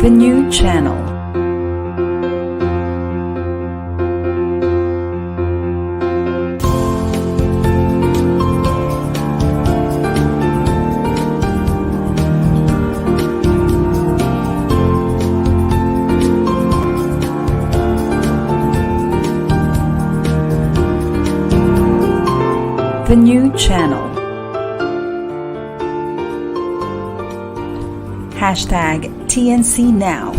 The new channel. The new channel. Hashtag TNC Now.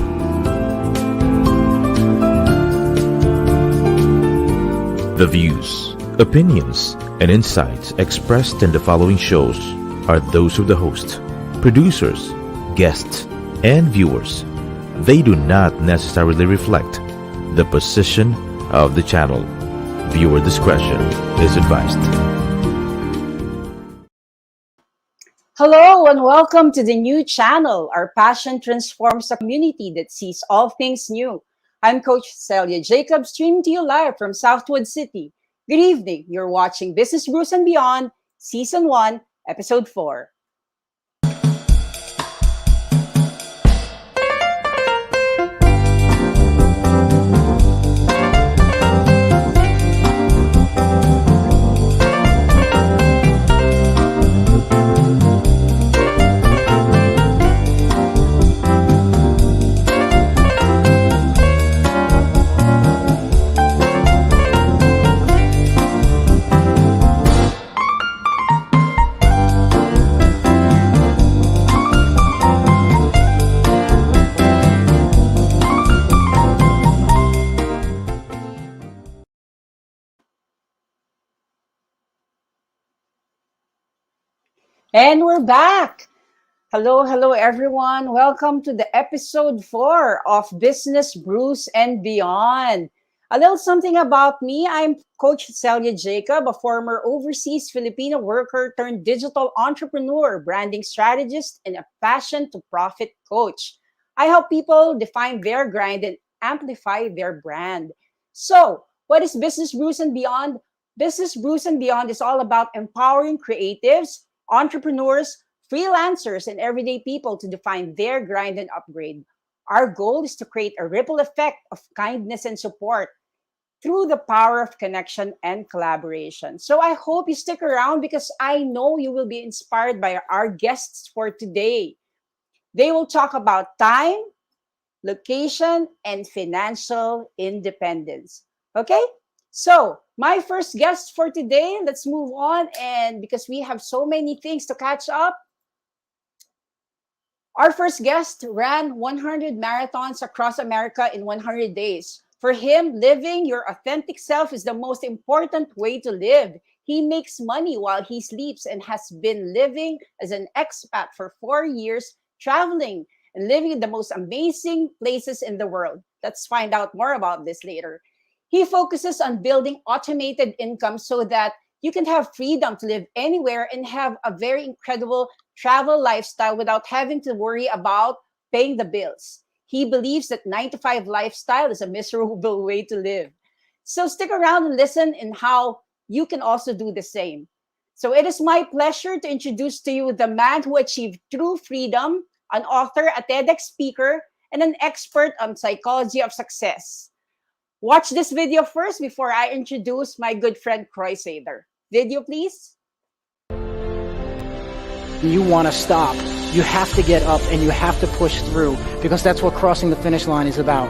The views, opinions, and insights expressed in the following shows are those of the host, producers, guests, and viewers. They do not necessarily reflect the position of the channel. Viewer discretion is advised. Hello and welcome to the new channel. Our passion transforms a community that sees all things new. I'm Coach Celia Jacob, streaming to you live from Southwood City. Good evening. You're watching Business Brews and Beyond, Season 1, Episode 4. And we're back. Hello, everyone. Welcome to the episode 4 of Business Brews and Beyond. A little something about me. I'm Coach Celia Jacob, a former overseas Filipino worker turned digital entrepreneur, branding strategist, and a passion to profit coach. I help people define their grind and amplify their brand. So, what is Business Brews and Beyond? Business Brews and Beyond is all about empowering creatives, entrepreneurs, freelancers, and everyday people to define their grind and upgrade. Our goal is to create a ripple effect of kindness and support through the power of connection and collaboration. So I hope you stick around because I know you will be inspired by our guests for today. They will talk about time, location, and financial independence. Okay? So, my first guest for today, let's move on. And because we have so many things to catch up, our first guest ran 100 marathons across America in 100 days. For him, living your authentic self is the most important way to live. He makes money while he sleeps and has been living as an expat for 4 years, traveling and living in the most amazing places in the world. Let's find out more about this later. He focuses on building automated income so that you can have freedom to live anywhere and have a very incredible travel lifestyle without having to worry about paying the bills. He believes that 9-to-5 lifestyle is a miserable way to live. So stick around and listen in how you can also do the same. So it is my pleasure to introduce to you the man who achieved true freedom, an author, a TEDx speaker, and an expert on psychology of success. Watch this video first before I introduce my good friend Croix Sather. Video, please. You want to stop. You have to get up and you have to push through because that's what crossing the finish line is about.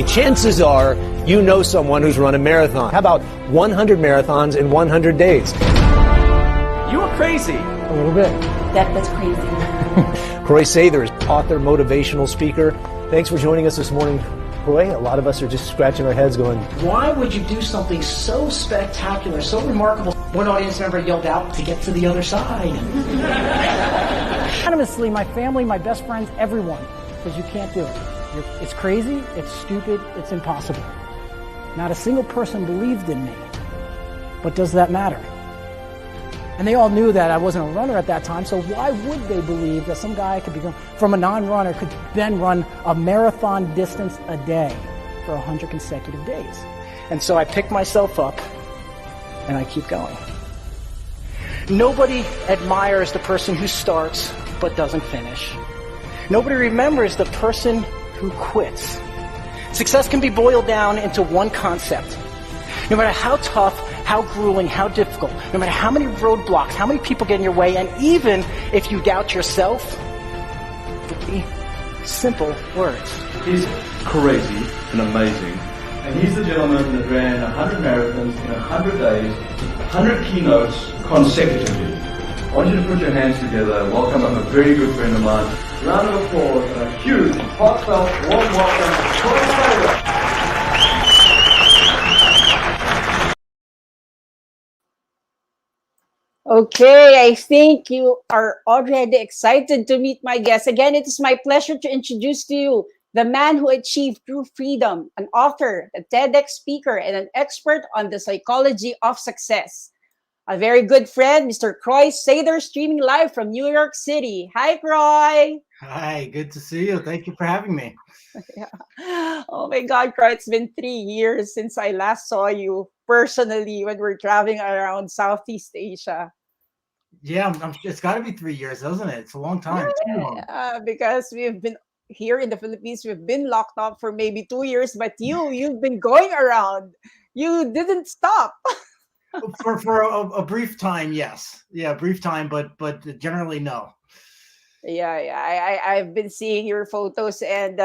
Chances are you know someone who's run a marathon. How about 100 marathons in 100 days? You were crazy. A little bit. That was crazy. Croix Sather is author, motivational speaker. Thanks for joining us this morning. Croix, a lot of us are just scratching our heads going, Why would you do something so spectacular, so remarkable? One audience member yelled out to get to the other side. Anonymously, my family, my best friends, everyone says you can't do it. It's crazy, it's stupid, it's impossible. Not a single person believed in me. But does that matter? And they all knew that I wasn't a runner at that time, so why would they believe that some guy could become, from a non-runner, could then run a marathon distance a day for 100 consecutive days? And so I pick myself up, and I keep going. Nobody admires the person who starts but doesn't finish. Nobody remembers the person who quits. Success can be boiled down into one concept. No matter how tough, how grueling, how difficult, no matter how many roadblocks, how many people get in your way, and even if you doubt yourself, 3 simple words. He's crazy and amazing. And he's the gentleman that ran 100 marathons in 100 days, 100 keynotes consecutively. I want you to put your hands together. Welcome a very good friend of mine. Round of applause and a huge, heartfelt, warm welcome to Croix Sather. Okay, I think you are already excited to meet my guest. Again, it is my pleasure to introduce to you the man who achieved true freedom, an author, a TEDx speaker, and an expert on the psychology of success. A very good friend, Mr. Croix Sather, streaming live from New York City. Hi, Croix. Hi, good to see you. Thank you for having me. Yeah. Oh my God, Croix, it's been 3 years since I last saw you personally when we're traveling around Southeast Asia. Yeah, it's got to be 3 years, doesn't it? It's a long time. Too long. Because we've been here in the Philippines, we've been locked up for maybe 2 years, but you've been going around. You didn't stop. For a brief time, yes. Yeah, brief time, but generally no. Yeah. I've been seeing your photos, and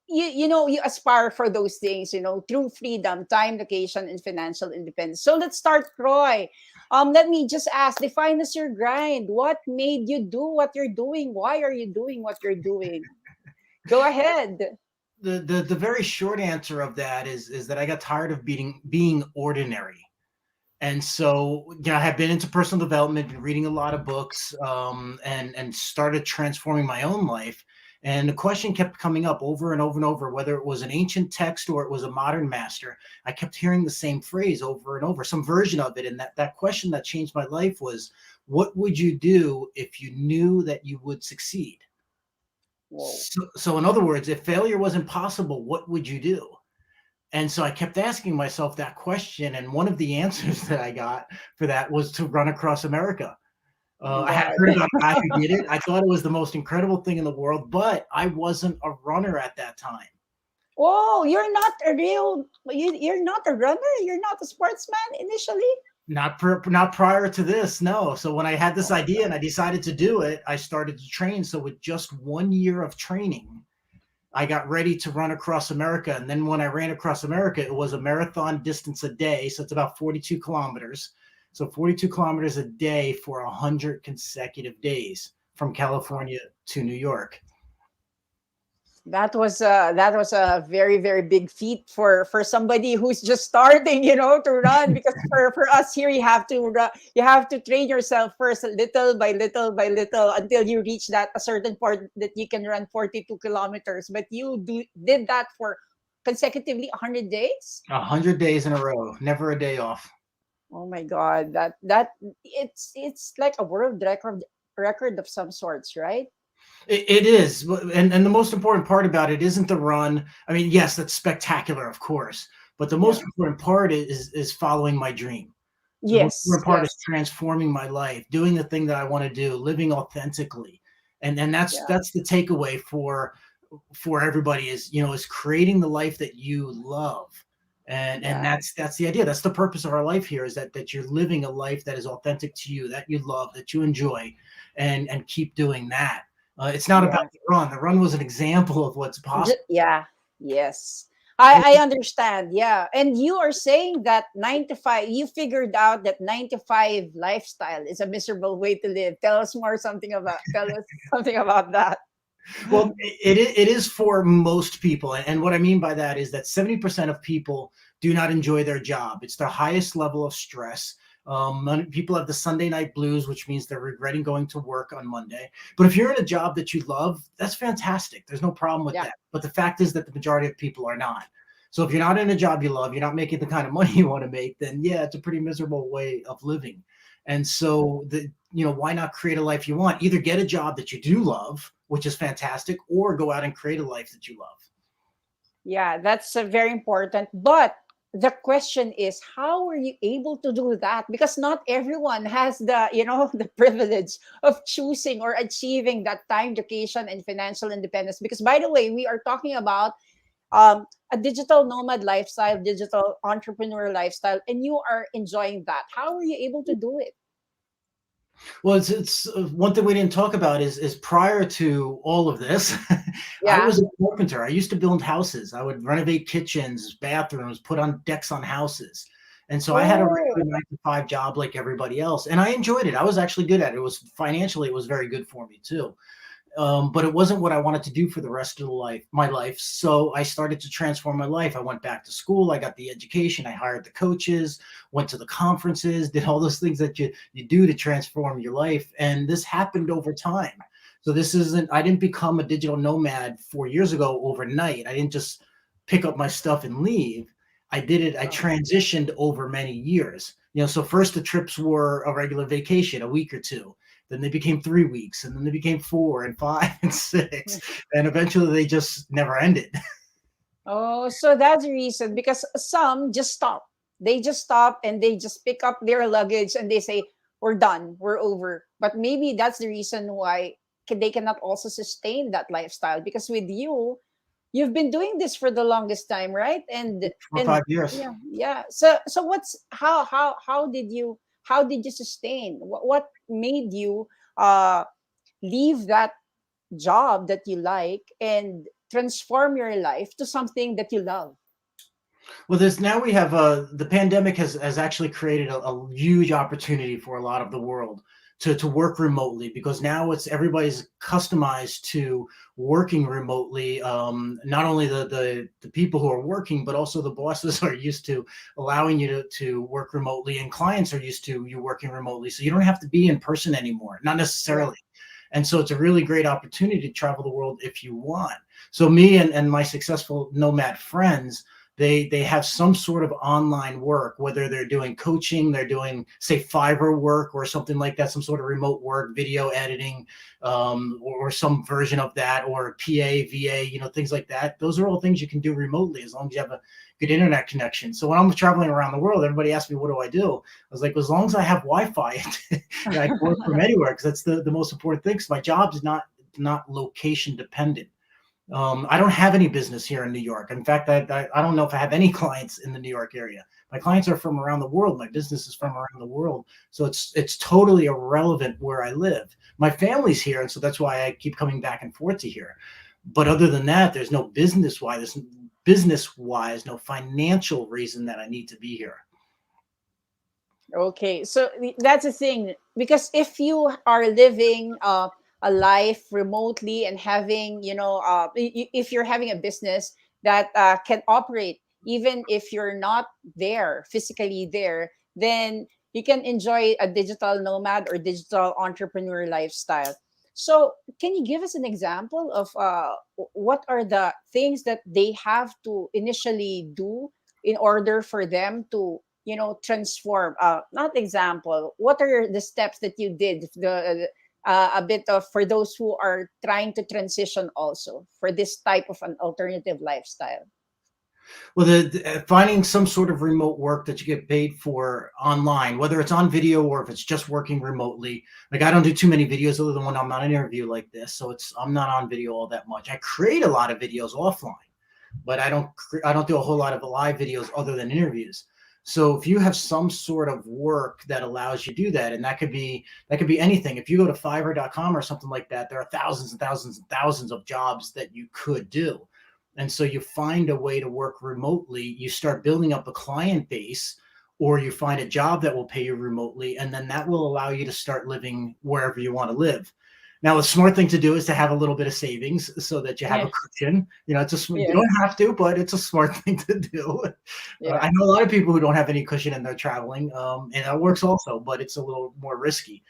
you aspire for those things, true freedom, time, location, and financial independence. So let's start, Croix. Let me just ask, define us your grind. What made you do what you're doing? Why are you doing what you're doing? Go ahead. The very short answer of that is that I got tired of being ordinary. And so, I have been into personal development, been reading a lot of books, and started transforming my own life. And the question kept coming up over and over and over, whether it was an ancient text or it was a modern master. I kept hearing the same phrase over and over, some version of it. And that question that changed my life was, what would you do if you knew that you would succeed? So in other words, if failure wasn't possible, what would you do? And so I kept asking myself that question. And one of the answers that I got for that was to run across America. I had heard about a guy who did it. I thought it was the most incredible thing in the world, but I wasn't a runner at that time. Oh, you're not a runner? You're not a sportsman initially? Not prior to this, no. So when I had this idea and I decided to do it, I started to train. So with just 1 year of training, I got ready to run across America. And then when I ran across America, it was a marathon distance a day. So it's about 42 kilometers. So 42 kilometers a day for 100 consecutive days from California to New York. That was a very, very big feat for somebody who's just starting, to run. Because for us here, you have to train yourself first, little by little by little, until you reach a certain point that you can run 42 kilometers. But you did that for consecutively 100 days. 100 days in a row, never a day off. Oh my God, that it's like a world record of some sorts, right? It is. And the most important part about it isn't the run. I mean, yes, that's spectacular, of course. But the most important part is following my dream. The most important part is transforming my life, doing the thing that I want to do, living authentically. And that's the takeaway for everybody is creating the life that you love. And that's the idea. That's the purpose of our life here, is that you're living a life that is authentic to you, that you love, that you enjoy, and keep doing that. It's not about the run. The run was an example of what's possible. Yes. I understand. Yeah. And you are saying that 9 to 5, you figured out that 9 to 5 lifestyle is a miserable way to live. Tell us something about that. Well, it is for most people. And what I mean by that is that 70% of people do not enjoy their job. It's the highest level of stress. People have the Sunday night blues, which means they're regretting going to work on Monday. But if you're in a job that you love, that's fantastic. There's no problem with that. But the fact is that the majority of people are not. So if you're not in a job you love, you're not making the kind of money you want to make, then it's a pretty miserable way of living. And so why not create a life you want? Either get a job that you do love, which is fantastic, or go out and create a life that you love. Yeah, that's very important. But the question is, how are you able to do that? Because not everyone has the, the privilege of choosing or achieving that time, education, and financial independence. Because, by the way, we are talking about a digital nomad lifestyle, digital entrepreneur lifestyle, and you are enjoying that. How are you able to do it? Well, it's one thing we didn't talk about is prior to all of this, I Yeah. was a carpenter. I used to build houses. I would renovate kitchens, bathrooms, put on decks on houses. And so I had a Oh, regular 9 to 5 job like everybody else. And I enjoyed it. I was actually good at it. It was financially, it was very good for me too. But it wasn't what I wanted to do for the rest of my life. So I started to transform my life. I went back to school. I got the education. I hired the coaches, went to the conferences, did all those things that you do to transform your life. And this happened over time. So I didn't become a digital nomad 4 years ago overnight. I didn't just pick up my stuff and leave. I did it. I transitioned over many years. So first the trips were a regular vacation, a week or two. Then they became 3 weeks, and then they became 4 and 5 and 6, and eventually they just never ended. oh, so that's the reason. Because some just stop. They just stop and they just pick up their luggage and they say, "We're done. We're over." But maybe that's the reason why they cannot also sustain that lifestyle. Because with you, you've been doing this for the longest time, right? and For and 5 years. yeah. So what's how did you sustain? What made you uh leave that job that you like and transform your life to something that you love? Well, now we have the pandemic has actually created a huge opportunity for a lot of the world to work remotely, because now everybody's customized to working remotely. Not only the people who are working, but also the bosses are used to allowing you to work remotely, and clients are used to you working remotely. So you don't have to be in person anymore, not Yeah. necessarily. And so it's a really great opportunity to travel the world if you want. So me and my successful nomad friends, they have some sort of online work, whether they're doing coaching, they're doing, say, Fiverr work or something like that, some sort of remote work, video editing, or some version of that, or PA, VA, things like that. Those are all things you can do remotely as long as you have a good internet connection. So when I'm traveling around the world, everybody asks me, what do I do? I was like, as long as I have Wi-Fi, I can work from anywhere, because that's the most important thing. Because my job is not location dependent. I don't have any business here in New York. In fact, I don't know if I have any clients in the New York area. My clients are from around the world. My business is from around the world. So it's totally irrelevant where I live. My family's here, and so that's why I keep coming back and forth to here. But other than that, there's no business-wise, no financial reason that I need to be here. Okay, so that's the thing. Because if you are living a life remotely and having, if you're having a business that can operate even if you're not there, physically there, then you can enjoy a digital nomad or digital entrepreneur lifestyle. So can you give us an example of what are the things that they have to initially do in order for them to, transform? Not example, what are the steps that you did, a bit of, for those who are trying to transition also for this type of an alternative lifestyle? Well, finding some sort of remote work that you get paid for online, whether it's on video or if it's just working remotely. Like, I don't do too many videos other than when I'm on an interview like this. So I'm not on video all that much. I create a lot of videos offline, but I don't do a whole lot of live videos other than interviews. So if you have some sort of work that allows you to do that, and that could be anything. If you go to Fiverr.com or something like that, there are thousands and thousands and thousands of jobs that you could do. And so you find a way to work remotely, you start building up a client base, or you find a job that will pay you remotely, and then that will allow you to start living wherever you want to live. Now, the smart thing to do is to have a little bit of savings so that you have a Yeah. cushion. You Yeah. don't have to, but it's a smart thing to do. Yeah. I know a lot of people who don't have any cushion and they're traveling, and that works also, but it's a little more risky.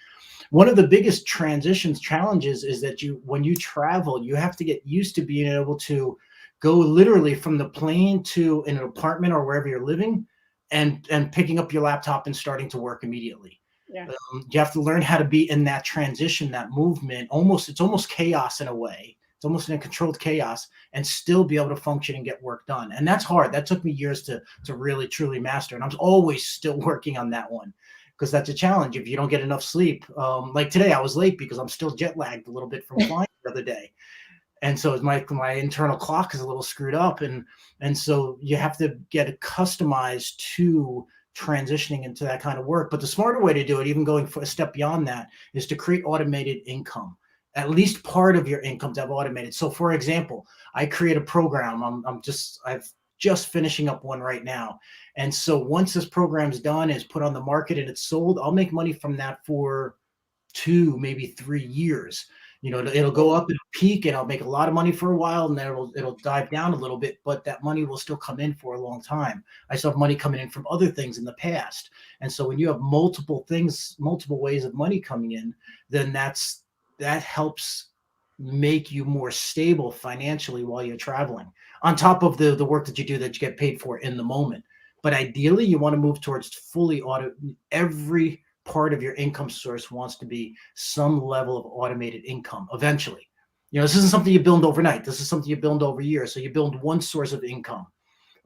One of the biggest challenges is that when you travel, you have to get used to being able to go literally from the plane to an apartment or wherever you're living, and picking up your laptop and starting to work immediately. Yeah. You have to learn how to be in that transition, that movement. It's almost chaos in a way. It's almost in a controlled chaos, and still be able to function and get work done. And that's hard. That took me years to really truly master. And I'm always still working on that one, because that's a challenge if you don't get enough sleep. Like today, I was late because I'm still jet lagged a little bit from flying the other day. And so my internal clock is a little screwed up. And so you have to get it customized to transitioning into that kind of work. But the smarter way to do it, even going for a step beyond that, is to create automated income. At least part of your income to have automated. So for example, I create a program. I'm just finishing up one right now. And so once this program's done, is put on the market and it's sold, I'll make money from that for 2, maybe 3 years. It'll go up and peak, and I'll make a lot of money for a while, and then it'll dive down a little bit, but that money will still come in for a long time. I still have money coming in from other things in the past. And so when you have multiple things, multiple ways of money coming in, then that helps make you more stable financially while you're traveling, on top of the work that you do that you get paid for in the moment. But ideally, you want to move towards fully every part of your income source wants to be some level of automated income eventually. This isn't something you build overnight. This is something you build over years. So you build one source of income,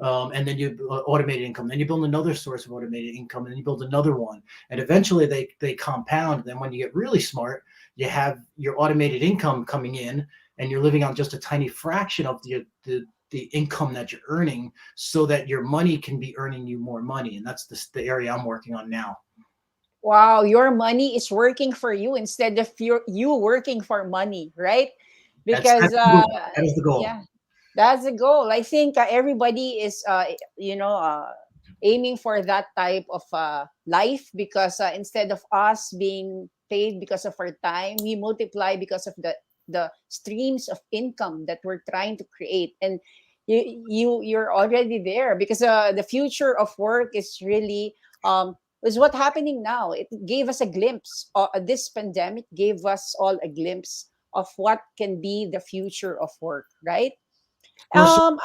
and then you automated income. Then you build another source of automated income, and then you build another one. And eventually they compound. Then when you get really smart, you have your automated income coming in, and you're living on just a tiny fraction of the income that you're earning, so that your money can be earning you more money. And that's the area I'm working on now. Wow, your money is working for you instead of you working for money, right? Because that is the goal. yeah, that's the goal. I think everybody is aiming for that type of life, because instead of us being paid because of our time, we multiply because of the streams of income that we're trying to create. And you're already there, because the future of work is really is what's happening now. It gave us a glimpse. This pandemic gave us all a glimpse of what can be the future of work, right? For a certain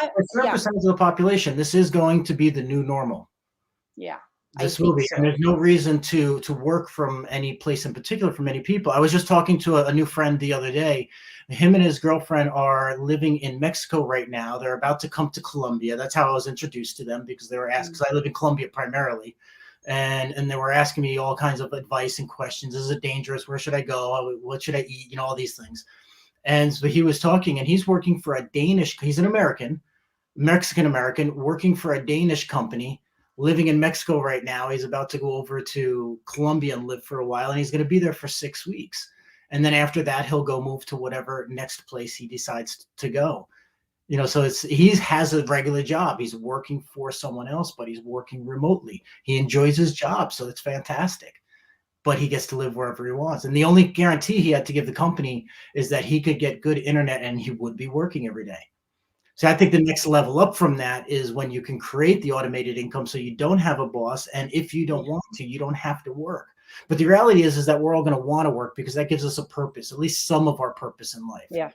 Yeah, percentage of the population, this is going to be the new normal. yeah. This will be, and there's no reason to work from any place in particular for many people. I was just talking to a new friend the other day. Him and his girlfriend are living in Mexico right now. They're about to come to Colombia. That's how I was introduced to them, because they were asked, because I live in Colombia primarily. And they were asking me all kinds of advice and questions. Is it dangerous? Where should I go? What should I eat? All these things. And so he was talking, and he's working for he's an Mexican American, working for a Danish company, living in Mexico right now. He's about to go over to Colombia and live for a while, and he's going to be there for 6 weeks. And then after that, he'll go move to whatever next place he decides to go. So he has a regular job. He's working for someone else, but he's working remotely. He enjoys his job, so it's fantastic. But he gets to live wherever he wants. And the only guarantee he had to give the company is that he could get good internet, and he would be working every day. So I think the next level up from that is when you can create the automated income, so you don't have a boss. And if you don't want to, you don't have to work. But the reality is that we're all going to want to work, because that gives us a purpose, at least some of our purpose in life. Yeah.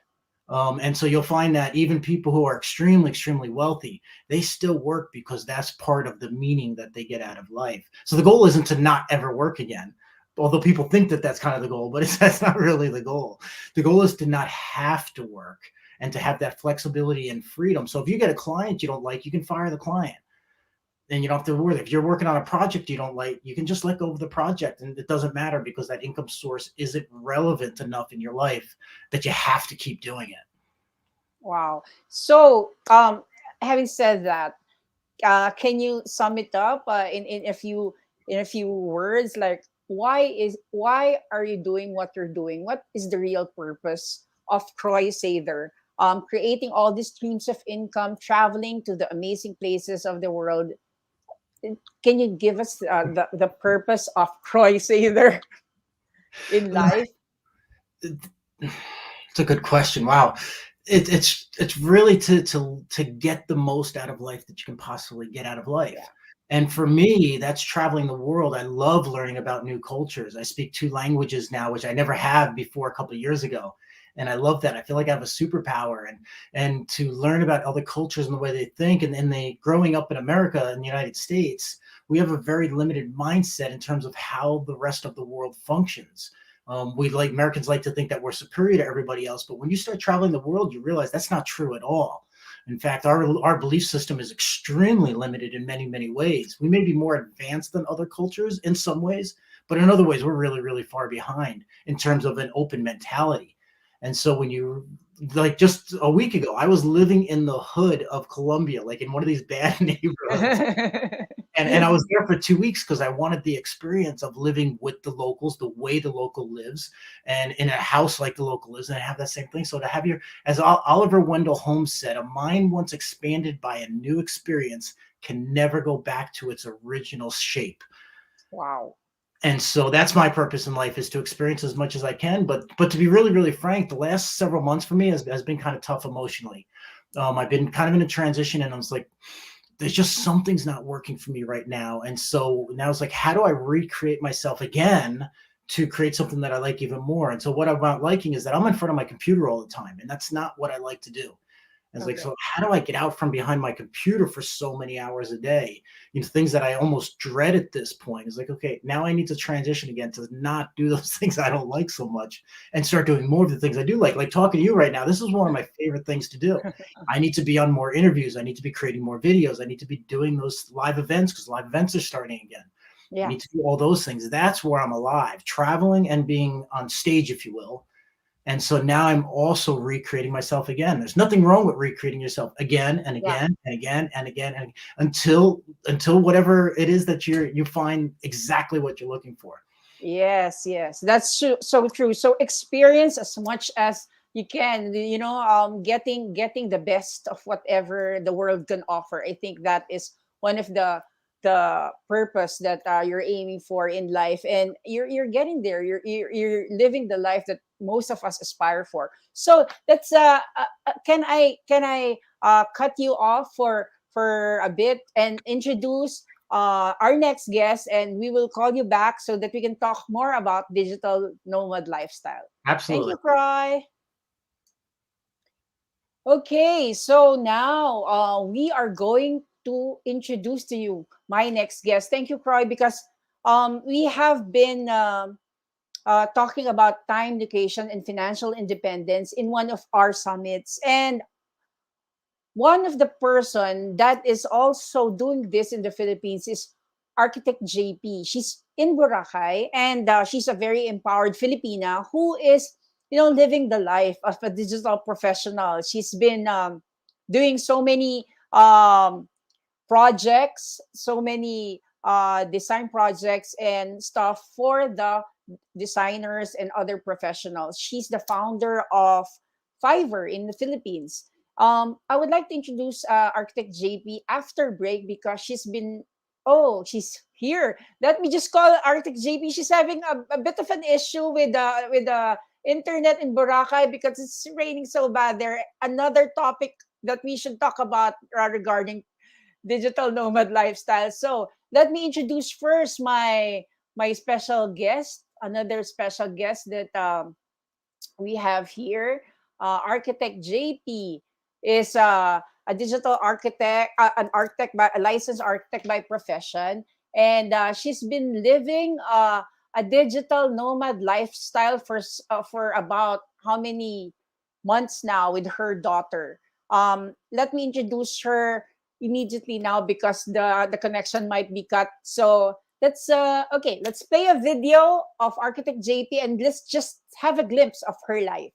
And so you'll find that even people who are extremely, extremely wealthy, they still work, because that's part of the meaning that they get out of life. So the goal isn't to not ever work again, although people think that that's kind of the goal, but that's not really the goal. The goal is to not have to work, and to have that flexibility and freedom. So if you get a client you don't like, you can fire the client, and you don't have to worry. If you're working on a project you don't like, you can just let go of the project, and it doesn't matter, because that income source isn't relevant enough in your life that you have to keep doing it. Wow. So having said that, can you sum it up in a few words? Like, why are you doing what you're doing? What is the real purpose of Croix Sather? Creating all these streams of income, traveling to the amazing places of the world. Can you give us the purpose of Croix Sather in life? It's a good question. Wow. It's really to get the most out of life that you can possibly get out of life. Yeah. And for me, that's traveling the world. I love learning about new cultures. I speak 2 languages now, which I never have before a couple of years ago. And I love that. I feel like I have a superpower, and to learn about other cultures and the way they think. And growing up in America, in the United States, we have a very limited mindset in terms of how the rest of the world functions. Americans like to think that we're superior to everybody else, but when you start traveling the world, you realize that's not true at all. In fact, our belief system is extremely limited in many, many ways. We may be more advanced than other cultures in some ways, but in other ways, we're really, really far behind in terms of an open mentality. And so when you, like just a week ago, I was living in the hood of Colombia, like in one of these bad neighborhoods. And I was there for 2 weeks because I wanted the experience of living with the locals, the way the local lives, and in a house like the local lives, and I have that same thing. So to have as Oliver Wendell Holmes said, a mind once expanded by a new experience can never go back to its original shape. Wow. And so that's my purpose in life, is to experience as much as I can. But to be really, really frank, the last several months for me has been kind of tough emotionally. I've been kind of in a transition, and I was like, there's just something's not working for me right now. And so now it's like, how do I recreate myself again to create something that I like even more? And so what I'm not liking is that I'm in front of my computer all the time, and that's not what I like to do. It's like, so how do I get out from behind my computer for so many hours a day? Things that I almost dread at this point. It's like, okay, now I need to transition again to not do those things I don't like so much and start doing more of the things I do like talking to you right now. This is one of my favorite things to do. I need to be on more interviews. I need to be creating more videos. I need to be doing those live events because live events are starting again. Yeah. I need to do all those things. That's where I'm alive, traveling and being on stage, if you will. And so now I'm also recreating myself again. There's nothing wrong with recreating yourself again and again and again and again and until whatever it is that you find exactly what you're looking for. Yes, that's true. So true. So experience as much as you can. Getting the best of whatever the world can offer. I think that is one of the purpose that you're aiming for in life, and you're getting there. You're living the life that most of us aspire for. So that's can I cut you off for a bit and introduce our next guest, and we will call you back so that we can talk more about digital nomad lifestyle. Absolutely. Thank you, Croix. Okay, so now we are going to introduce to you my next guest. Thank you, Croix, because we have been talking about time, education, and financial independence in one of our summits. And one of the person that is also doing this in the Philippines is architect JP. She's in Boracay, and she's a very empowered Filipina who is, living the life of a digital professional. She's been doing so many projects, so many design projects and stuff for the designers and other professionals. She's the founder of Fiverr in the Philippines. I would like to introduce architect JP after break because she's here. Let me just call architect JP. She's having a bit of an issue with the internet in Boracay because it's raining so bad there. Another topic that we should talk about regarding digital nomad lifestyle. So let me introduce first my special guest, another special guest that we have here. Architect JP is a digital architect, a licensed architect by profession, and she's been living a digital nomad lifestyle for about how many months now with her daughter. Let me introduce her immediately now because the connection might be cut. So let's play a video of architect JP and let's just have a glimpse of her life.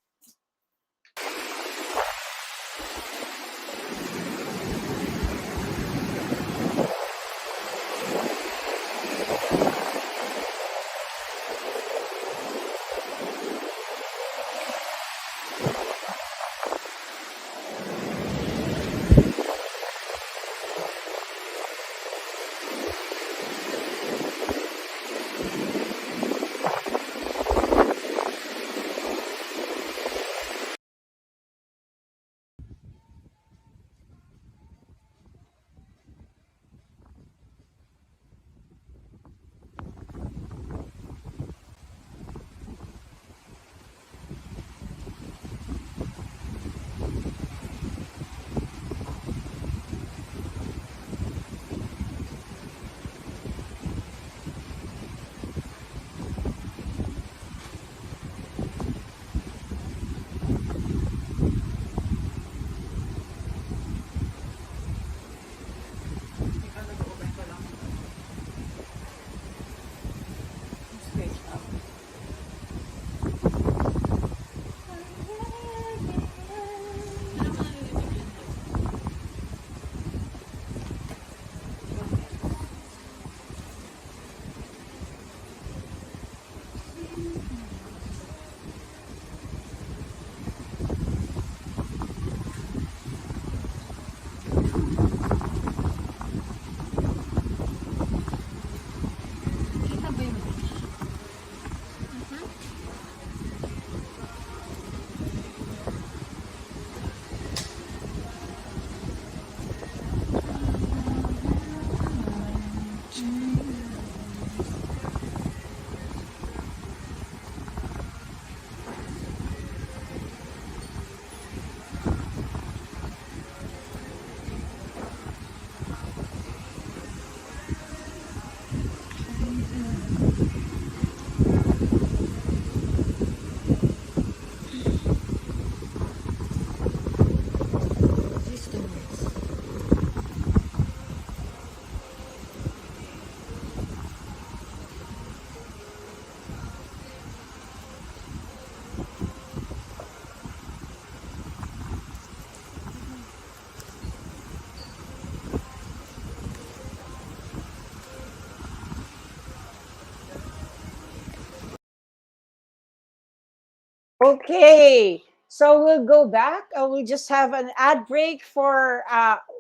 Okay, so we'll go back. We'll just have an ad break for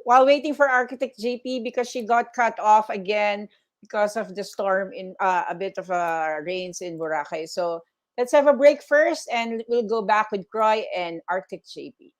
while waiting for Architect JP because she got cut off again because of the storm in a bit of rains in Boracay. So let's have a break first, and we'll go back with Croy and Arctic JP.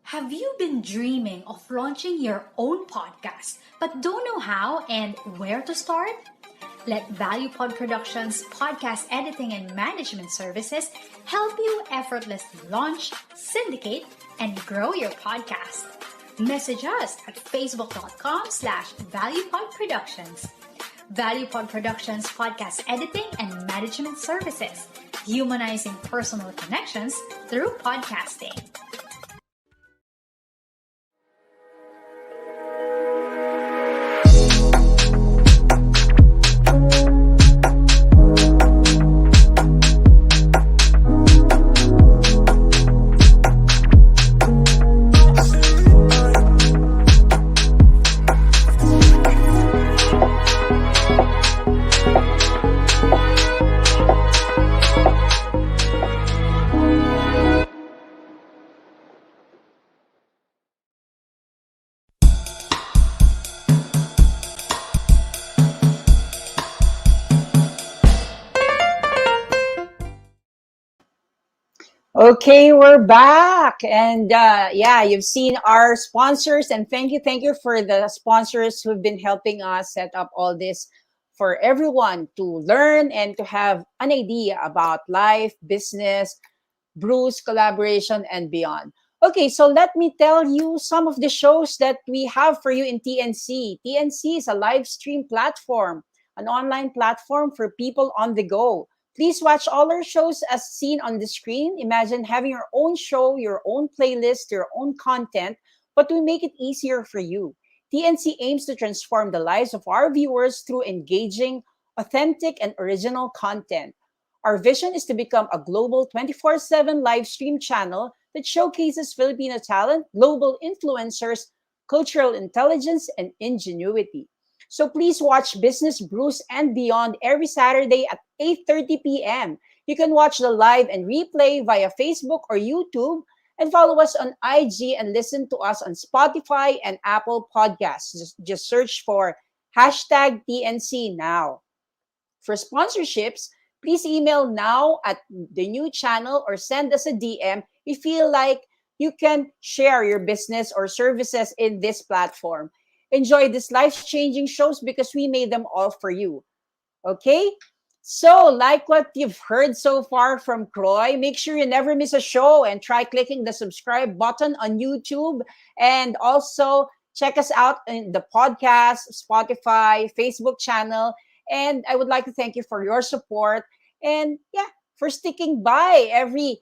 Have you been dreaming of launching your own podcast but don't know how and where to start? Let ValuePod Productions podcast editing and management services help you effortlessly launch, syndicate, and grow your podcast. Message us at facebook.com/ValuePod Productions. ValuePod Productions podcast editing and management services, humanizing personal connections through podcasting. Okay, we're back. And yeah, you've seen our sponsors. And thank you for the sponsors who've been helping us set up all this for everyone to learn and to have an idea about life, business, Brews, collaboration, and beyond. Okay, so let me tell you some of the shows that we have for you in TNC. TNC is a live stream platform, an online platform for people on the go. Please watch all our shows as seen on the screen. Imagine having your own show, your own playlist, your own content, but we make it easier for you. TNC aims to transform the lives of our viewers through engaging, authentic, and original content. Our vision is to become a global 24/7 live stream channel that showcases Filipino talent, global influencers, cultural intelligence, and ingenuity. So please watch Business Brews and Beyond every Saturday at 8:30 p.m. You can watch the live and replay via Facebook or YouTube and follow us on IG and listen to us on Spotify and Apple Podcasts. Just search for hashtag TNC now. For sponsorships, Please email now at the new channel or send us a DM if you feel like you can share your business or services in this platform. Enjoy these life-changing shows because we made them all for you. Okay? So, like what you've heard so far from Croy, make sure you never miss a show and try clicking the subscribe button on YouTube. And also check us out in the podcast, Spotify, Facebook channel. And I would like to thank you for your support and yeah, for sticking by every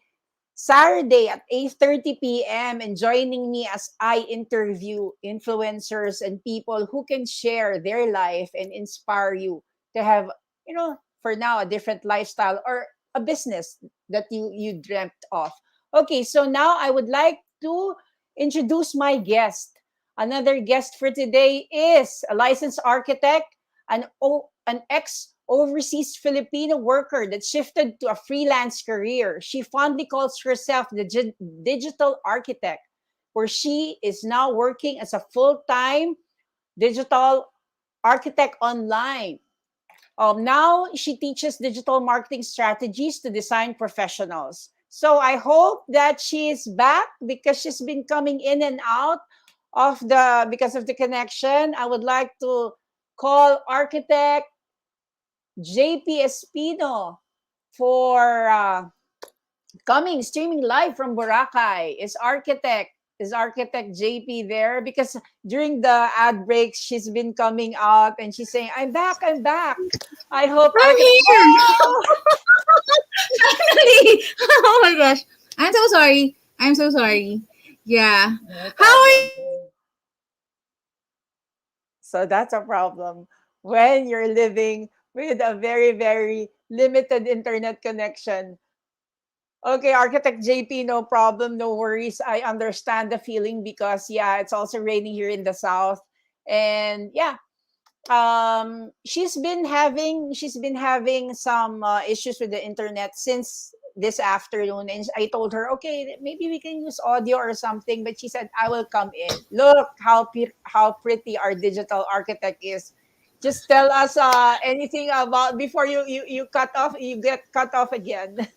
Saturday at 8:30 p.m. and joining me as I interview influencers and people who can share their life and inspire you to have, for now a different lifestyle or a business that you dreamt of. Okay, so now I would like to introduce my guest. Another guest for today is a licensed architect, an ex overseas Filipino worker that shifted to a freelance career. She fondly calls herself the digital architect, where she is now working as a full-time digital architect online. Now she teaches digital marketing strategies to design professionals. So I hope that she is back because she's been coming in and out because of the connection. I would like to call architect JP Espino for streaming live from Boracay. Is architect JP there? Because during the ad breaks, she's been coming out and she's saying, "I'm back, I'm back." I hope I'm architect. here. Oh! Finally. Oh my gosh. I'm so sorry. I'm so sorry. Yeah. No How are you? problem. So that's a problem when you're living with a very, very limited internet connection. Okay, Architect JP, no problem, no worries. I understand the feeling because yeah, it's also raining here in the south. And yeah, she's been having some issues with the internet since this afternoon, and I told her, okay, maybe we can use audio or something, but she said, I will come in. Look how pretty our digital architect is. Just tell us anything about before you get cut off again.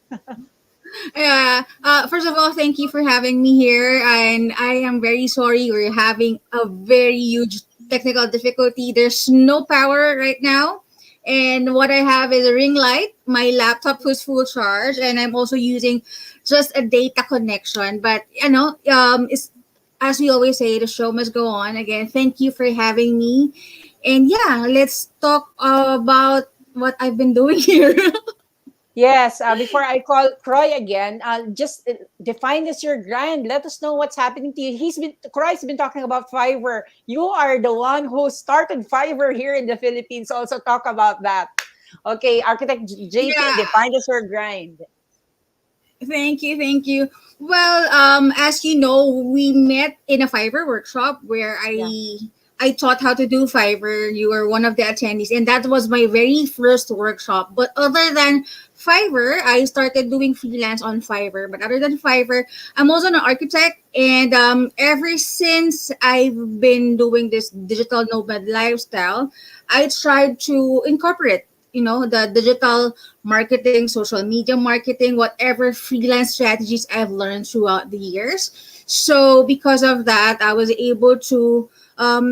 Yeah. First of all, thank you for having me here. And I am very sorry we're having a very huge technical difficulty. There's no power right now. And what I have is a ring light. My laptop was full charge, and I'm also using just a data connection. But it's as we always say, the show must go on. Again, thank you for having me. And yeah, let's talk about what I've been doing here. Yes, before I call Croy again, just define this your grind. Let us know what's happening to you. Croy's been talking about Fiverr. You are the one who started Fiverr here in the Philippines. Also talk about that. Okay, Architect JP, Yeah. define this your grind. Thank you, thank you. Well, as you know, we met in a Fiverr workshop where Yeah. I taught how to do Fiverr. You were one of the attendees, and that was my very first workshop. But other than Fiverr, I started doing freelance on Fiverr. But other than Fiverr, I'm also an architect, and ever since I've been doing this digital nomad lifestyle, I tried to incorporate, the digital marketing, social media marketing, whatever freelance strategies I've learned throughout the years. So because of that, I was able to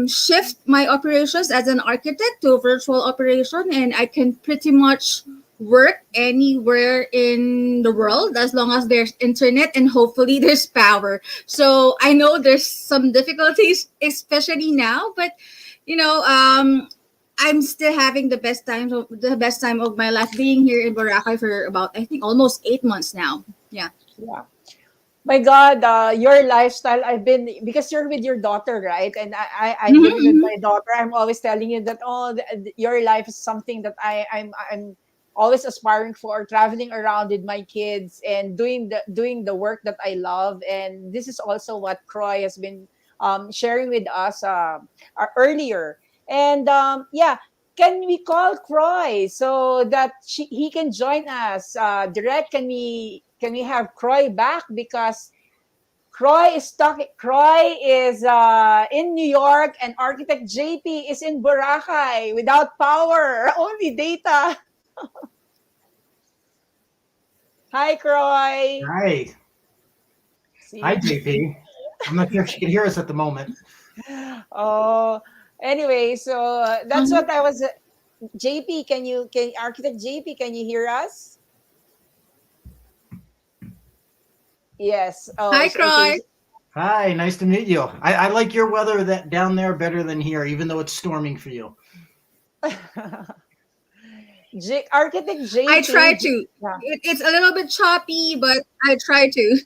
shift my operations as an architect to a virtual operation, and I can pretty much work anywhere in the world as long as there's internet and hopefully there's power. So I know there's some difficulties, especially now, but you know, I'm still having the best time of my life being here in Boracay for about, I think, almost 8 months now. Yeah. Yeah. My God, your lifestyle. I've been because you're with your daughter, right? And I've been with Mhm. my daughter. I'm always telling you that your life is something that I'm always aspiring for. Traveling around with my kids and doing the work that I love. And this is also what Croy has been sharing with us earlier. And yeah, can we call Croy so that he can join us? Direct, can we have Croy back because Croy is in New York and Architect JP is in Boracay without power, only data. Hi, Croy. Hi. Hi, See? JP. I'm not sure if she can hear us at the moment. Oh, anyway, so that's Mhm. what I was. JP, can Architect JP, can you hear us? Yes. Oh, Hi, so, okay. Croy. Hi, nice to meet you. I like your weather that down there better than here, even though it's storming for you. Architect I try JP, to. yeah. It's a little bit choppy, but I try to.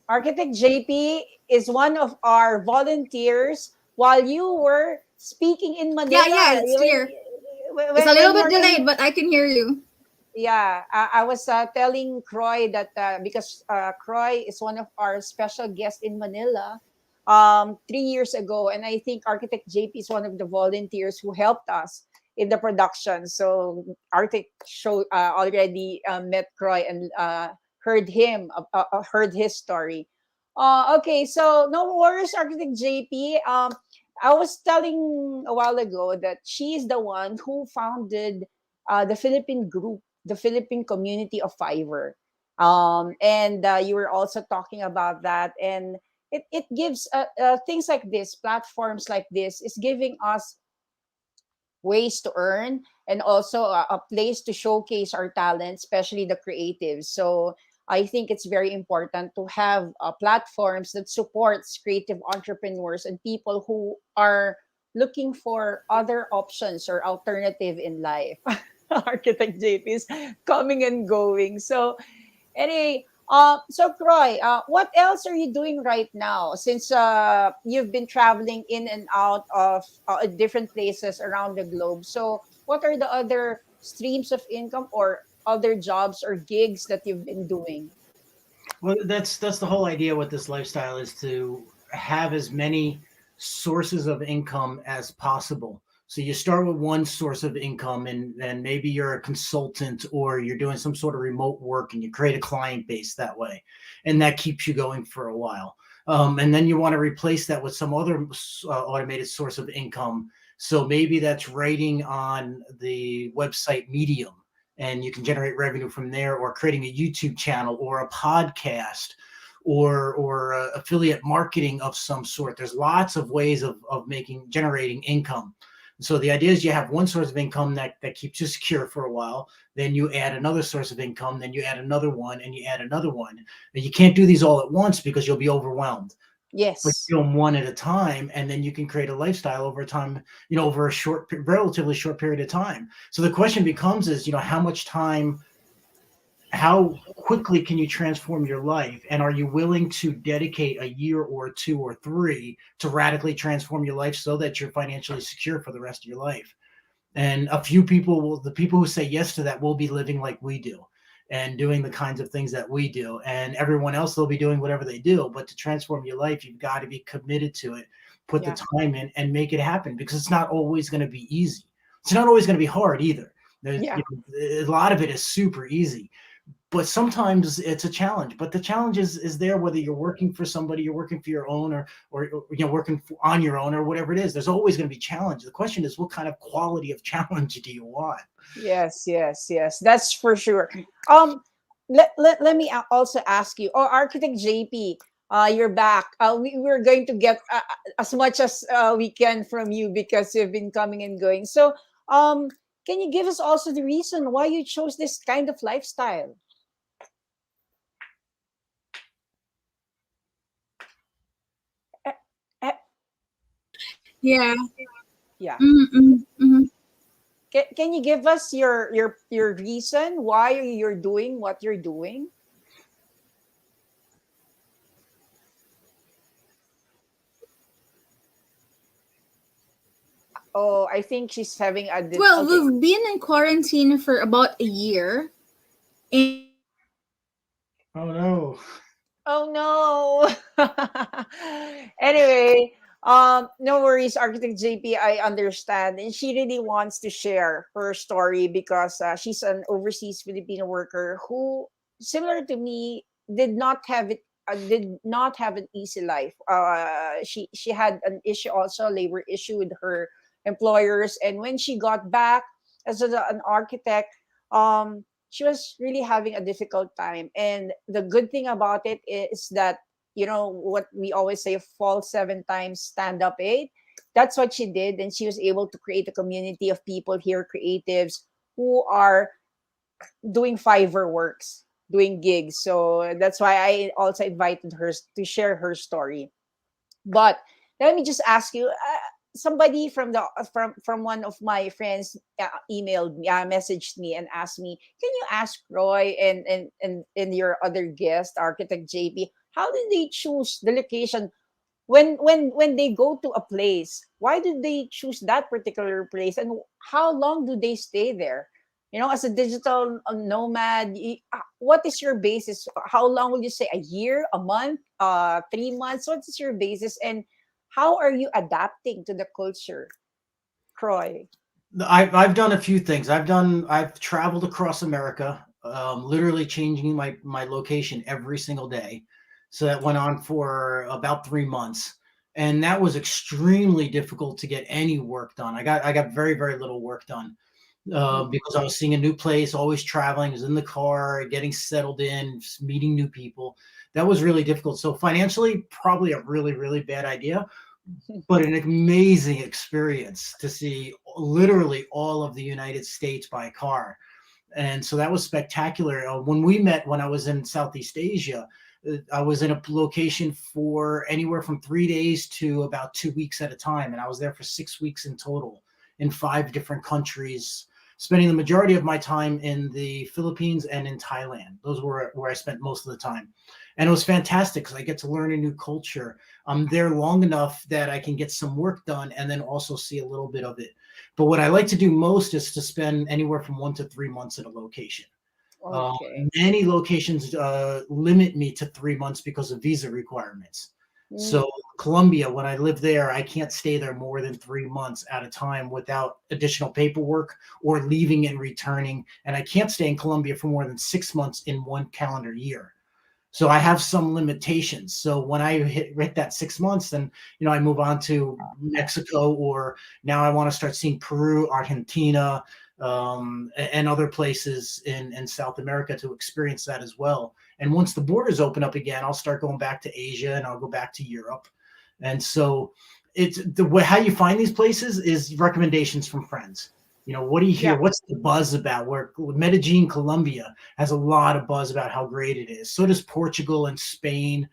Architect JP is one of our volunteers while you were speaking in Yeah, yeah, Manila. it's clear. It's a little When bit you're in, delayed, but I can hear you. yeah, I was telling Croy that because Croy is one of our special guests in Manila 3 years ago, and I think Architect JP is one of the volunteers who helped us in the production. So Architect show already met Croy and heard his story. Okay, so no worries, Architect JP. I was telling a while ago that she is the one who founded the Philippine group, the Philippine community of Fiverr. And you were also talking about that. And it gives things like this, platforms like this, is giving us ways to earn and also a place to showcase our talent, especially the creatives. So I think it's very important to have platforms that supports creative entrepreneurs and people who are looking for other options or alternative in life. Architect JP is coming and going. So anyway, so Croy, what else are you doing right now? Since you've been traveling in and out of different places around the globe. So, what are the other streams of income or other jobs or gigs that you've been doing? Well, that's the whole idea with this lifestyle is to have as many sources of income as possible. So you start with one source of income and maybe you're a consultant or you're doing some sort of remote work and you create a client base that way. And that keeps you going for a while. And then you want to replace that with some other automated source of income. So maybe that's writing on the website Medium and you can generate revenue from there, or creating a YouTube channel or a podcast or affiliate marketing of some sort. There's lots of ways of generating income. So the idea is you have one source of income that keeps you secure for a while. Then you add another source of income. Then you add another one, and you add another one. And you can't do these all at once because you'll be overwhelmed, but Yes. you do them one at a time, and then you can create a lifestyle over time, over a relatively short period of time. So the question becomes is, how much time, how quickly can you transform your life? And are you willing to dedicate a year or two or three to radically transform your life so that you're financially secure for the rest of your life? And a few people the people who say yes to that will be living like we do and doing the kinds of things that we do. And everyone else will be doing whatever they do. But to transform your life, you've got to be committed to it, put the Yeah. time in and make it happen, because it's not always going to be easy. It's not always going to be hard either. Yeah. A lot of it is super easy, but sometimes it's a challenge. But the challenge is there, whether you're working for somebody, you're working for your own, or working on your own, or whatever it is. There's always going to be challenge. The question is, what kind of quality of challenge do you want? Yes. Yes. Yes. That's for sure. Um, let me also ask you, or Architect JP, you're back. We're going to get as much as we can from you because you've been coming and going. So, can you give us also the reason why you chose this kind of lifestyle? Eh, eh, Yeah. yeah. Mm-hmm. Can you give us your reason why you're doing what you're doing? Oh, I think she's having a Well, okay. we've been in quarantine for about a year. And Oh no. Oh no. Anyway, no worries, Architect JP. I understand, and she really wants to share her story because she's an overseas Filipino worker who, similar to me, did not have an easy life. She had an issue also, labor issue with her employers, and when she got back as an architect, um she was really having a difficult time. And the good thing about it is that, you know, what we always say, fall 7 times, stand up 8. That's what she did. And she was able to create a community of people here, creatives, who are doing Fiverr works, doing gigs. So that's why I also invited her to share her story. But let me just ask you, somebody from the from one of my friends emailed me, messaged me, and asked me, can you ask Roy and your other guest, architect JP, how did they choose the location when they go to a place? Why did they choose that particular place, and how long do they stay there? You know, as a digital nomad, what is your basis? How long will you say? A year, a month, 3 months? What is your basis, and how are you adapting to the culture, Croy? I've done a few things. I've traveled across America, literally changing my location every single day. So that went on for about 3 months, and that was extremely difficult to get any work done. I got very little work done because I was seeing a new place, always traveling, was in the car, getting settled in, meeting new people. That was really difficult. So financially, probably a really bad idea, but an amazing experience to see literally all of the United States by car. And so that was spectacular. When we met, when I was in Southeast Asia, I was in a location for anywhere from 3 days to about 2 weeks at a time. And I was there for 6 weeks in total in 5 different countries, spending the majority of my time in the Philippines and in Thailand. Those were where I spent most of the time. And it was fantastic because I get to learn a new culture. I'm there long enough that I can get some work done and then also see a little bit of it. But what I like to do most is to spend anywhere from 1 to 3 months at a location. Okay. Many locations limit me to 3 months because of visa requirements. So Colombia, when I live there, I can't stay there more than 3 months at a time without additional paperwork or leaving and returning. And I can't stay in Colombia for more than 6 months in one calendar year. So I have some limitations. So when I hit that 6 months, then I move on to Mexico, or now I want to start seeing Peru, Argentina, and other places in South America to experience that as well. And once the borders open up again, I'll start going back to Asia and I'll go back to Europe. And so it's the way how you find these places is recommendations from friends. What do you hear? Yeah. What's the buzz about? Where Medellin, Colombia has a lot of buzz about how great it is. So does Portugal and Spain.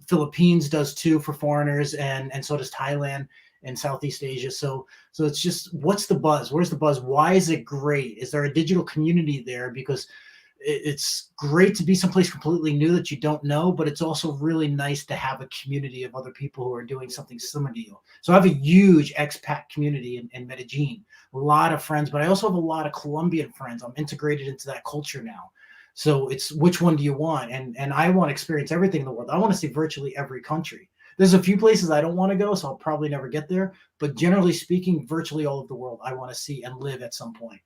Philippines does too for foreigners, and so does Thailand and Southeast Asia. So it's just, what's the buzz? Where's the buzz? Why is it great? Is there a digital community there? Because it's great to be someplace completely new that you don't know, but it's also really nice to have a community of other people who are doing something similar to you. So I have a huge expat community in Medellin, a lot of friends, but I also have a lot of Colombian friends. I'm integrated into that culture now. So it's, which one do you want? And I want to experience everything in the world. I want to see virtually every country. There's a few places I don't want to go, so I'll probably never get there. But generally speaking, virtually all of the world I want to see and live at some point.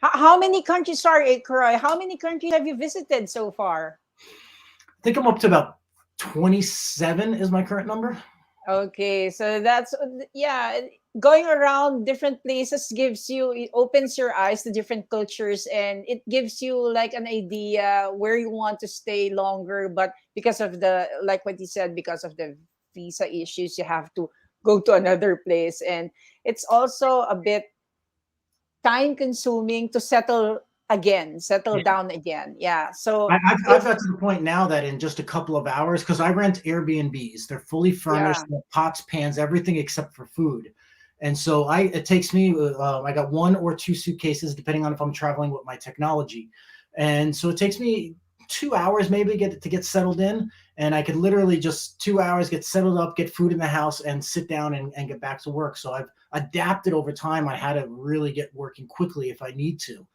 How many countries, sorry, Croy, how many countries have you visited so far? I think I'm up to about 27 is my current number. Okay, so that's, yeah, going around different places it opens your eyes to different cultures, and it gives you like an idea where you want to stay longer. But because of the, like what you said, because of the visa issues, you have to go to another place. And it's also a bit time consuming to settle down again. Yeah. So I've got to the point now that in just a couple of hours, because I rent Airbnbs, they're fully furnished, pots, pans, everything except for food. And so it takes me, I got 1 or 2 suitcases, depending on if I'm traveling with my technology. And so it takes me 2 hours maybe to get settled in. And I could literally just 2 hours, get settled up, get food in the house, and sit down and get back to work. So I've adapted over time on how to really get working quickly if I need to.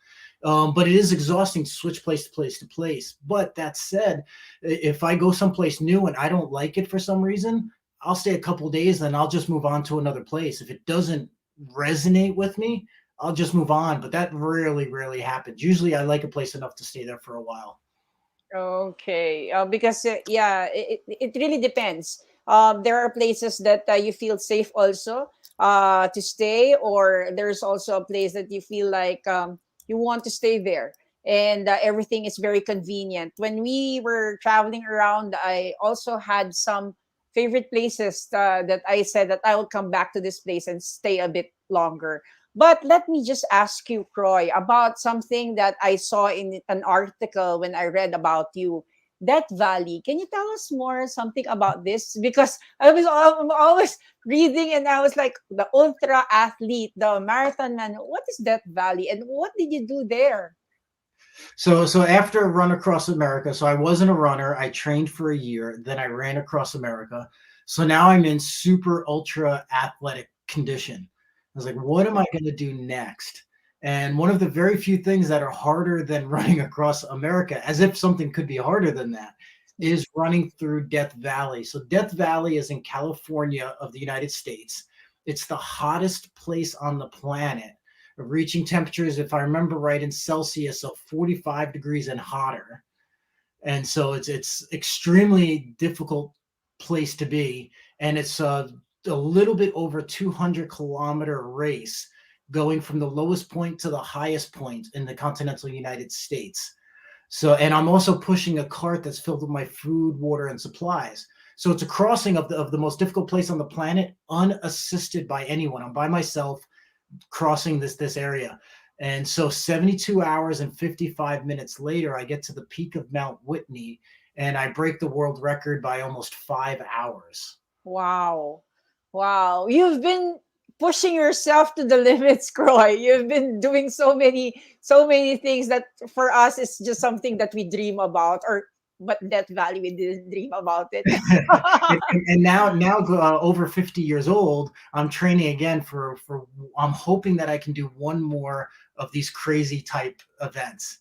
But it is exhausting to switch place to place to place. But that said, if I go someplace new and I don't like it for some reason, I'll stay a couple days, then I'll just move on to another place. If it doesn't resonate with me, I'll just move on. But that rarely happens. Usually I like a place enough to stay there for a while. okay, because it really depends. There are places that you feel safe, also to stay, or there's also a place that you feel like you want to stay there. And everything is very convenient. When we were traveling around, I also had some favorite places that I said that I will come back to this place and stay a bit longer. But let me just ask you, Croy, about something that I saw in an article when I read about you. Death Valley. Can you tell us more something about this? Because I'm always reading and I was like, the ultra athlete, the marathon man. What is Death Valley and what did you do there? So after a run across America, so I wasn't a runner. I trained for a year, then I ran across America. So now I'm in super ultra athletic condition. I was like, what am I going to do next? And one of the very few things that are harder than running across America, as if something could be harder than that, is running through Death Valley. So Death Valley is in California of the United States. It's the hottest place on the planet, reaching temperatures, if I remember right, in Celsius of 45 degrees and hotter. And so it's extremely difficult place to be. And it's a little bit over 200-kilometer race going from the lowest point to the highest point in the continental United States. So, and I'm also pushing a cart that's filled with my food, water, and supplies. So it's a crossing of the most difficult place on the planet, unassisted by anyone. I'm by myself crossing this area. And so 72 hours and 55 minutes later, I get to the peak of Mount Whitney and I break the world record by almost 5 hours. Wow. Wow. You've been pushing yourself to the limits, Croy. You've been doing so many things that for us is just something that we dream about, or but Death Valley, we didn't dream about it. and now over 50 years old, I'm training again for I'm hoping that I can do one more of these crazy type events.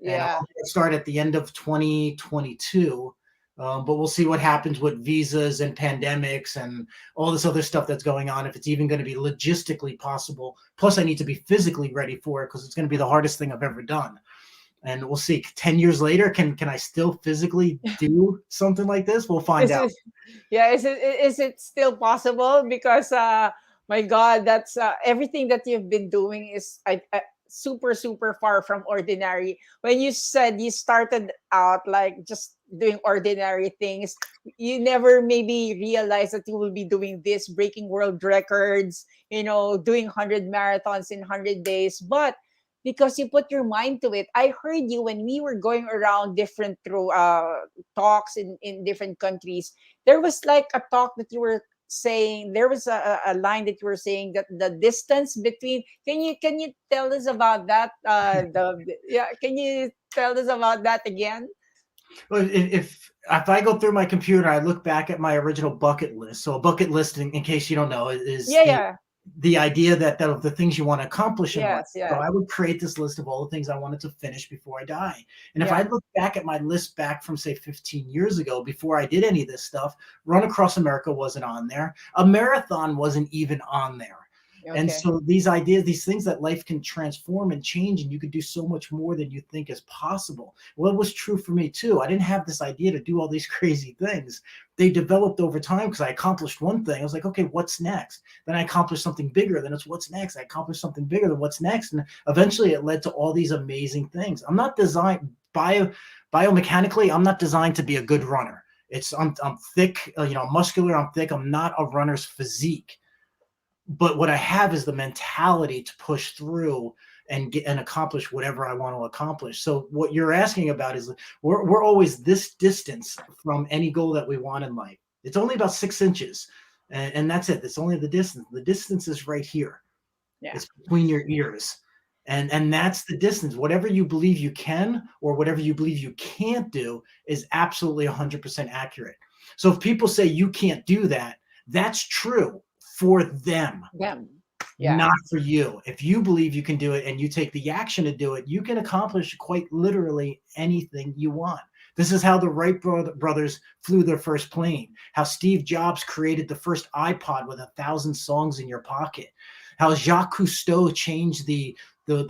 And Yeah. I'll start at the end of 2022. But we'll see what happens with visas and pandemics and all this other stuff that's going on, if it's even going to be logistically possible. Plus, I need to be physically ready for it because it's going to be the hardest thing I've ever done. And we'll see. 10 years later, can I still physically do something like this? We'll find out. Is it still possible? Because my God, that's everything that you've been doing is super far from ordinary. When you said you started out like just doing ordinary things, you never maybe realized that you will be doing this, breaking world records, doing 100 marathons in 100 days. But because you put your mind to it, I heard you when we were going around different through talks in different countries. There was like a talk that you were saying, there was a line that you were saying that the distance between, can you tell us about that, can you tell us about that again? Well, if I go through my computer, I look back at my original bucket list. So a bucket list, in case you don't know, is the idea that of the things you want to accomplish in life. So I would create this list of all the things I wanted to finish before I die. And if I look back at my list back from, say, 15 years ago, before I did any of this stuff, Run Across America wasn't on there. A marathon wasn't even on there. Okay. And so these ideas, these things that life can transform and change, and you could do so much more than you think is possible. Well, it was true for me too. I didn't have this idea to do all these crazy things. They developed over time because I accomplished one thing. I was like, okay, what's next? Then I accomplished something bigger. Then it's what's next? I accomplished something bigger than what's next. And eventually it led to all these amazing things. I'm not designed biomechanically. I'm not designed to be a good runner. I'm thick, muscular. I'm thick. I'm not a runner's physique. But what I have is the mentality to push through and get and accomplish whatever I want to accomplish. So what you're asking about is we're always this distance from any goal that we want in life. It's only about 6 inches, and that's it. It's only the distance. The distance is right here. Yeah. It's between your ears, and that's the distance. Whatever you believe you can or whatever you believe you can't do is absolutely 100% accurate. So if people say you can't do that, that's true. For them, not for you. If you believe you can do it and you take the action to do it, you can accomplish quite literally anything you want. This is how the Wright brothers flew their first plane, how Steve Jobs created the first iPod with 1,000 songs in your pocket, how Jacques Cousteau changed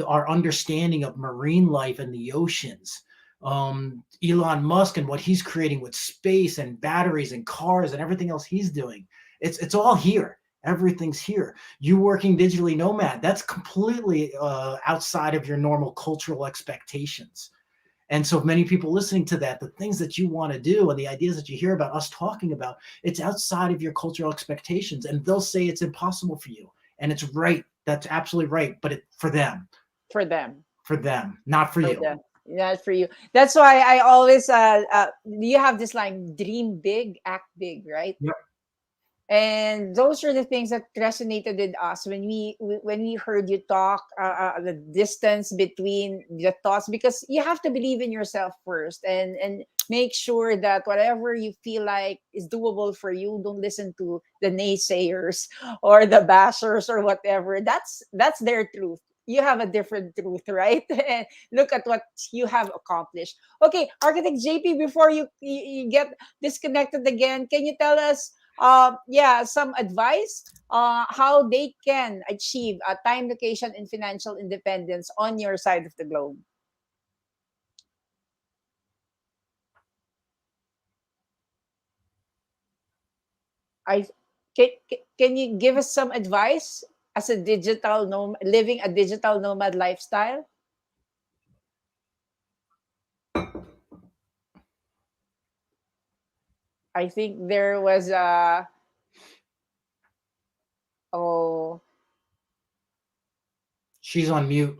our understanding of marine life and the oceans. Elon Musk and what he's creating with space and batteries and cars and everything else he's doing. It's all here. Everything's here. You working digitally nomad, that's completely outside of your normal cultural expectations. And so many people listening to that, the things that you want to do and the ideas that you hear about us talking about, it's outside of your cultural expectations. And they'll say it's impossible for you. And it's right. That's absolutely right. But For them. for them, not for you. Not for you. That's why I always you have this line, dream big, act big, right? Yep. And those are the things that resonated with us when we heard you talk, the distance between the thoughts, because you have to believe in yourself first, and make sure that whatever you feel like is doable for you, don't listen to the naysayers or the bashers or whatever. That's their truth. You have a different truth, right? And look at what you have accomplished. Okay, Architect JP, before you get disconnected again, can you tell us some advice how they can achieve a time, location, and financial independence on your side of the globe? I can you give us some advice as a digital nomad, living a digital nomad lifestyle? I think there was a oh She's on mute.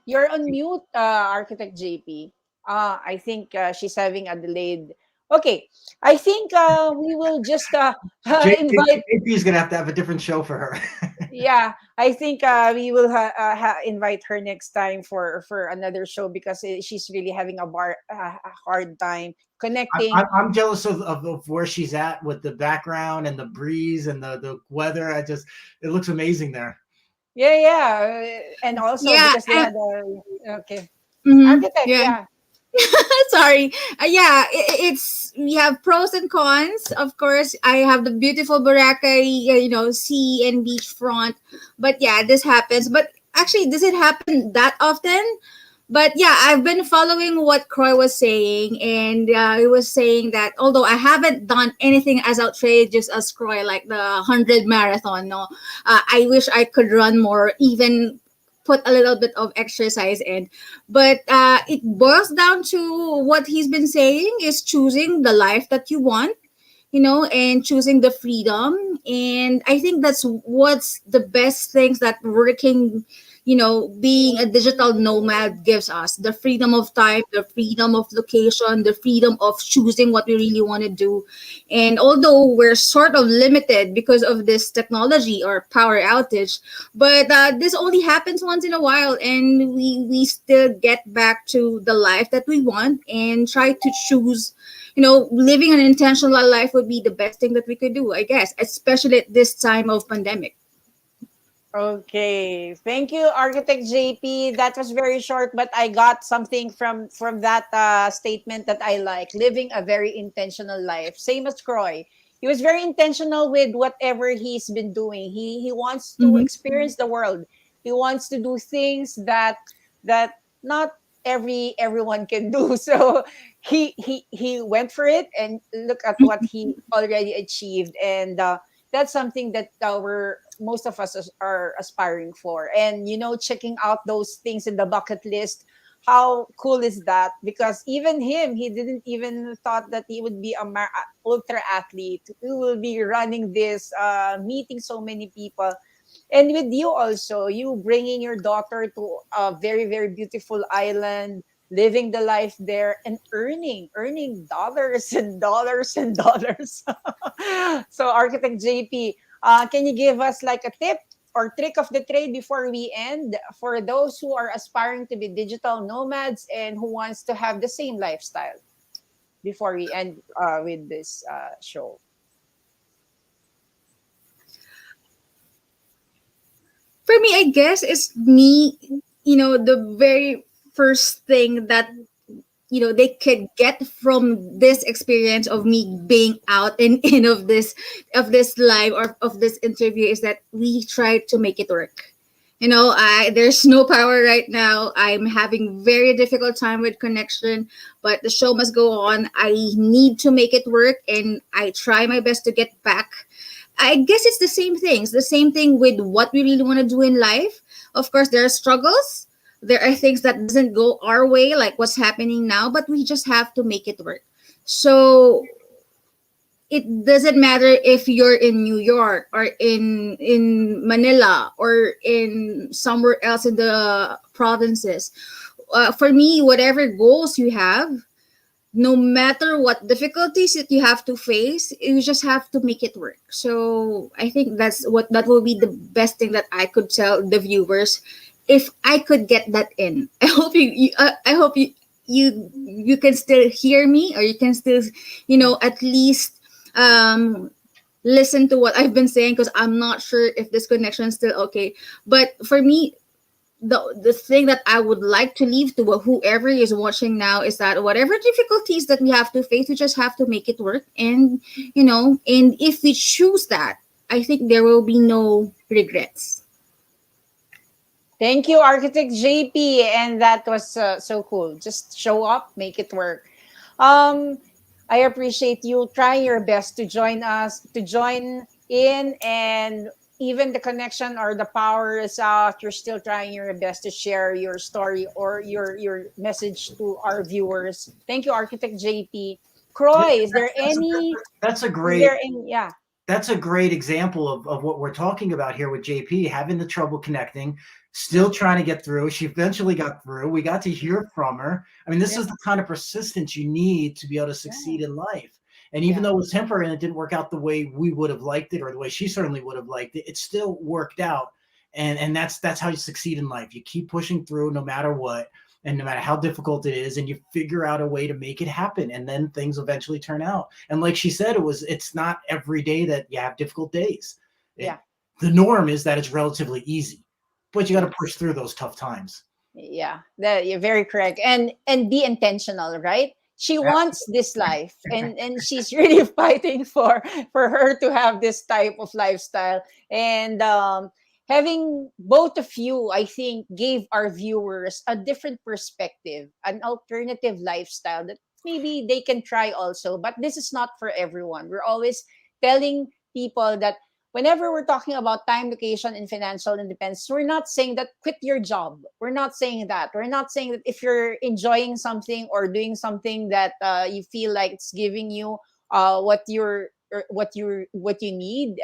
you're on mute, Architect JP. I think she's having a delayed. Okay, I think we will just invite. JP is going to have a different show for her. Yeah, I think we will invite her next time for another show, because she's really having a hard time connecting. I'm jealous of where she's at with the background and the breeze and the weather. It looks amazing there. Yeah, and also Yeah, because they had a okay architect. yeah. Yeah, Sorry. Yeah, it's we have pros and cons. Of course, I have the beautiful Boracay, sea and beach front. But yeah, this happens. But actually, does it happen that often? But yeah, I've been following what Croy was saying, and he was saying that although I haven't done anything as outrageous as Croy, like the 100 marathon, no, I wish I could run more, even put a little bit of exercise in. But it boils down to what he's been saying is choosing the life that you want, and choosing the freedom. And I think that's what's the best things that working, being a digital nomad gives us: the freedom of time, the freedom of location, the freedom of choosing what we really want to do. And although we're sort of limited because of this technology or power outage, but this only happens once in a while, and we still get back to the life that we want and try to choose. Living an intentional life would be the best thing that we could do, I guess, especially at this time of pandemic. okay. Thank you, Architect JP. That was very short, but I got something from that statement that I like. Living a very intentional life, same as Croy. He was very intentional with whatever he's been doing. He wants to Mm-hmm. experience the world. He wants to do things that not everyone can do. So he went for it, and look at what he already achieved. And that's something that our most of us are aspiring for. And checking out those things in the bucket list, how cool is that? Because even him, he didn't even thought that he would be a ultra athlete who will be running this, meeting so many people. And with you also, you bringing your daughter to a very, very beautiful island, living the life there, and earning dollars and dollars and dollars. So, Architect JP, can you give us like a tip or trick of the trade before we end, for those who are aspiring to be digital nomads and who wants to have the same lifestyle, before we end with this show? For me, I guess it's me, the very first thing that they could get from this experience of me being out and in of this live or of this interview is that we try to make it work. There's no power right now. I'm having very difficult time with connection, but the show must go on. I need to make it work, and I try my best to get back I guess it's the same thing. It's the same thing with what we really want to do in life. Of course, there are struggles. There are things that doesn't go our way, like what's happening now, but we just have to make it work. So it doesn't matter if you're in New York or in Manila or in somewhere else in the provinces. For me, whatever goals you have, no matter what difficulties that you have to face, you just have to make it work. So I think that will be the best thing that I could tell the viewers if I could get that in. I hope I hope you can still hear me, or you can still, at least um listen to what I've been saying, because I'm not sure if this connection is still okay. But for me, the thing that I would like to leave to whoever is watching now is that whatever difficulties that we have to face, we just have to make it work. And and if we choose that, I think there will be no regrets. Thank you, Architect JP. And that was so cool. Just show up, make it work. Um, I appreciate you trying your best to join us, to join in, and even the connection or the power is out. You're still trying your best to share your story or your message to our viewers. Thank you, Architect JP. Yeah, Croy, is there that's a, any? that's a Is great there any? Yeah, that's a great example of what we're talking about here with JP, having the trouble connecting, still trying to get through. She eventually got through. We got to hear from her. I mean, this yeah, is the kind of persistence you need to be able to succeed in life. And even yeah, though it was temporary and it didn't work out the way we would have liked it, or the way she certainly would have liked it, it still worked out. And that's how you succeed in life. You keep pushing through no matter what, and no matter how difficult it is, and you figure out a way to make it happen, and then things eventually turn out. And like she said, it's not every day that you have difficult days. yeah, The norm is that it's relatively easy, but you got yeah. to push through those tough times. Yeah, that you're very correct. And be intentional, right? She wants this life, and she's really fighting for her to have this type of lifestyle. And having both of you, I think, gave our viewers a different perspective, an alternative lifestyle that maybe they can try also. But this is not for everyone. We're always telling people that whenever we're talking about time, location, and financial independence, we're not saying that quit your job. We're not saying that. We're not saying that if you're enjoying something or doing something that you feel like it's giving you what you need,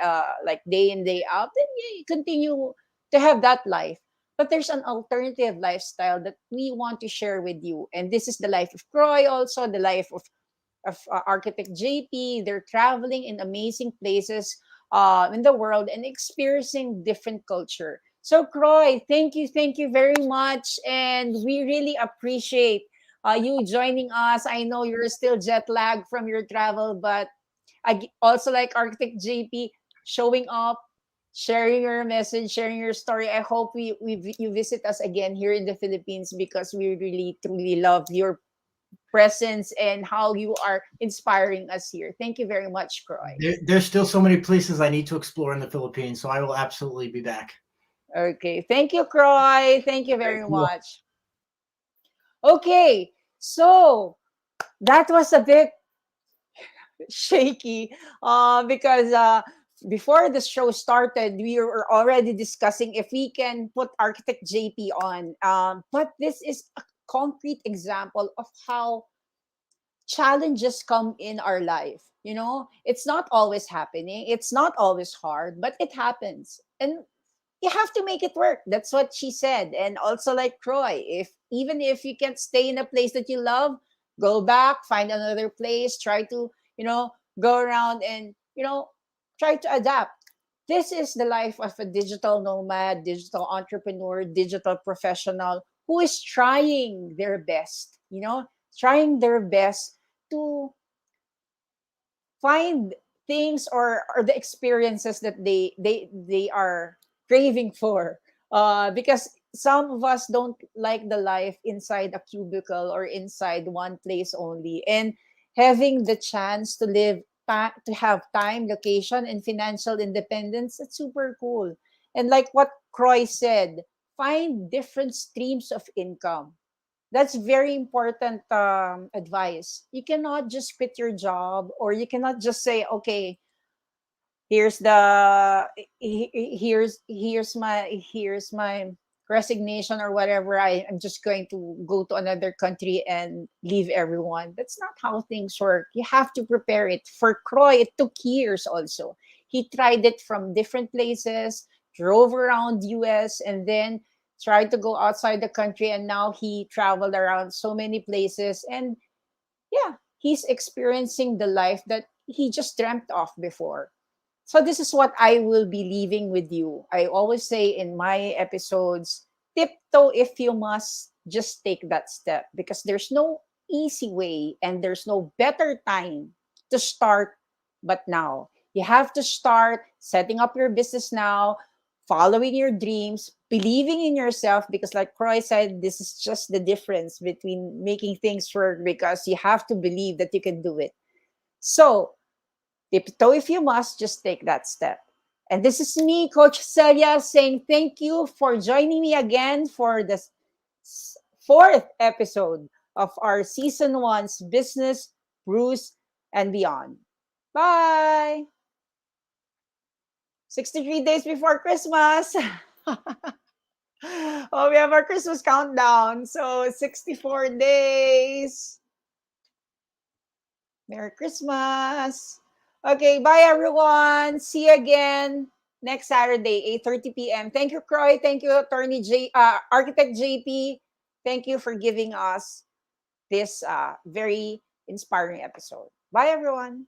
like day in day out, then you continue to have that life. But there's an alternative lifestyle that we want to share with you, and this is the life of Croy, also the life of architect JP. They're traveling in amazing places in the world and experiencing different culture. So, Croy, thank you very much, and we really appreciate you joining us. I know you're still jet lagged from your travel, but also like architect JP, showing up, sharing your message, sharing your story. I hope you visit us again here in the Philippines, because we really truly love your presence and how you are inspiring us here. Thank you very much, Croy. There's still so many places I need to explore in the Philippines, so I will absolutely be back. Okay. Thank you, Croy. Thank you Thank very you. much. Okay. So that was a bit shaky because before the show started, we were already discussing if we can put Architect JP on. But this is a concrete example of how challenges come in our life. It's not always happening, it's not always hard, but it happens. And you have to make it work. That's what she said. And also like Croy, if even if you can't stay in a place that you love, go back, find another place, try to, go around and, try to adapt. This is the life of a digital nomad, digital entrepreneur, digital professional who is trying their best, trying their best to find things or the experiences that they are craving for, because some of us don't like the life inside a cubicle or inside one place only, and having the chance to to have time, location, and financial independence, it's super cool. And like what Croy said, find different streams of income. That's very important advice. You cannot just quit your job, or you cannot just say, okay, Here's the here's my resignation or whatever. I'm just going to go to another country and leave everyone. That's not how things work. You have to prepare it. For Croy, it took years also. He tried it from different places, drove around US, and then tried to go outside the country, and now he traveled around so many places, and yeah, he's experiencing the life that he just dreamt of before. So this is what I will be leaving with you. I always say in my episodes, tiptoe if you must, just take that step, because there's no easy way and there's no better time to start but now. You have to start setting up your business now, following your dreams, believing in yourself, because like Croy said, this is just the difference between making things work, because you have to believe that you can do it. So tiptoe if you must, just take that step. And this is me, Coach Celia, saying thank you for joining me again for the fourth episode of our season one's Business, Brews, and Beyond. Bye! 63 days before Christmas. Oh, we have our Christmas countdown. So 64 days. Merry Christmas. Okay, bye everyone. See you again next Saturday, 8:30 p.m. Thank you, Croy. Thank you, Architect JP. Thank you for giving us this very inspiring episode. Bye, everyone.